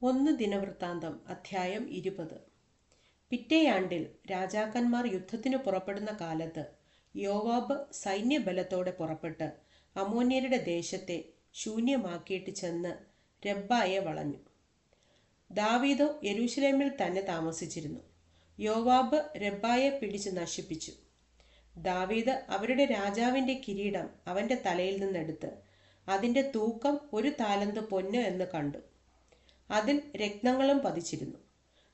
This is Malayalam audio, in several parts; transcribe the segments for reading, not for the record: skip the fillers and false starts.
ഒന്ന് ദിനവൃത്താന്തം അധ്യായം 20. പിറ്റേയാണ്ടിൽ രാജാക്കന്മാർ യുദ്ധത്തിനു പുറപ്പെടുന്ന കാലത്ത് യോവാബ് സൈന്യബലത്തോടെ പുറപ്പെട്ട് അമ്മോന്യരുടെ ദേശത്തെ ശൂന്യമാക്കിയിട്ട് ചെന്ന് രബ്ബായെ വളഞ്ഞു. ദാവീദോ യെരൂശലേമിൽ തന്നെ താമസിച്ചിരുന്നു. യോവാബ് രബ്ബായെ പിടിച്ചു നശിപ്പിച്ചു. ദാവീദ് അവരുടെ രാജാവിൻ്റെ കിരീടം അവൻ്റെ തലയിൽ നിന്നെടുത്ത് അതിൻ്റെ തൂക്കം 1 താലന്ത് പൊന്ന് എന്ന് കണ്ടു. അതിൽ രത്നങ്ങളും പതിച്ചിരുന്നു.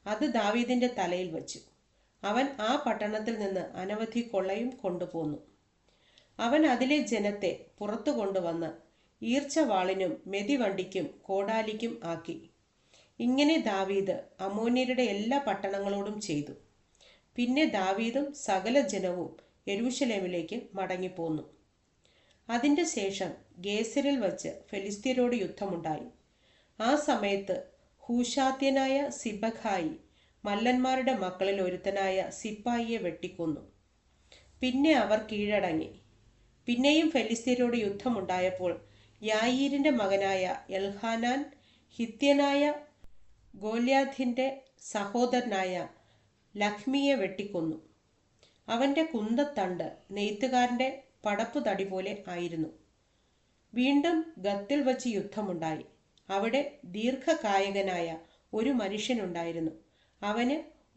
അത് ദാവീദിന്റെ തലയിൽ വച്ചു. അവൻ ആ പട്ടണത്തിൽ നിന്ന് അനവധി കൊള്ളയും കൊണ്ടുപോന്നു. അവൻ അതിലെ ജനത്തെ പുറത്തു കൊണ്ടുവന്ന് ഈർച്ചവാളിനും മെതിവണ്ടിക്കും കോടാലിക്കും ആക്കി. ഇങ്ങനെ ദാവീദ് അമ്മോന്യരുടെ എല്ലാ പട്ടണങ്ങളോടും ചെയ്തു. പിന്നെ ദാവീദും സകല ജനവും യെരൂശലേമിലേക്ക് മടങ്ങിപ്പോന്നു. അതിൻ്റെ ശേഷം ഗേസരിൽ വച്ച് ഫെലിസ്ത്യരോട് യുദ്ധമുണ്ടായി. ആ സമയത്ത് ഹൂശാത്യനായ സിബഖായി മല്ലന്മാരുടെ മക്കളിൽ ഒരുത്തനായ സിപ്പായിയെ വെട്ടിക്കൊന്നു. പിന്നെ അവർ കീഴടങ്ങി. പിന്നെയും ഫെലിസ്ത്യരോട് യുദ്ധമുണ്ടായപ്പോൾ യായീരിന്റെ മകനായ എൽഹാനാൻ ഹിത്യനായ ഗോല്യാഥിന്റെ സഹോദരനായ ലഖ്മിയെ വെട്ടിക്കൊന്നു. അവന്റെ കുന്തത്തണ്ട് നെയ്ത്തുകാരന്റെ പടപ്പു തടി പോലെ ആയിരുന്നു. വീണ്ടും ഗത്തിൽ വച്ച് യുദ്ധമുണ്ടായി. അവിടെ ദീർഘകായകനായ ഒരു മനുഷ്യനുണ്ടായിരുന്നു. അവന്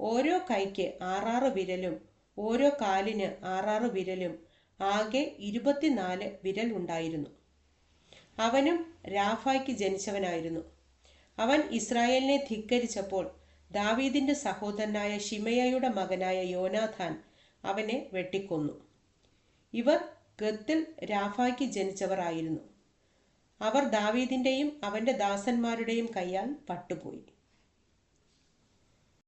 ഓരോ കൈക്ക് 6 വിരലും ഓരോ കാലിന് 6 വിരലും ആകെ 24 വിരൽ ഉണ്ടായിരുന്നു. അവനും രാഫായ്ക്ക് ജനിച്ചവനായിരുന്നു. അവൻ ഇസ്രായേലിനെ ധിക്കരിച്ചപ്പോൾ ദാവീദിന്റെ സഹോദരനായ ശിമയയുടെ മകനായ യോനാഥാൻ അവനെ വെട്ടിക്കൊന്നു. ഇവർ ഗത്തിൽ രാഫായ്ക്ക് ജനിച്ചവർ ആയിരുന്നു. അവർ ദാവീദിന്റെയും അവന്റെ ദാസന്മാരുടെയും കയ്യാൽ പട്ടുപോയി.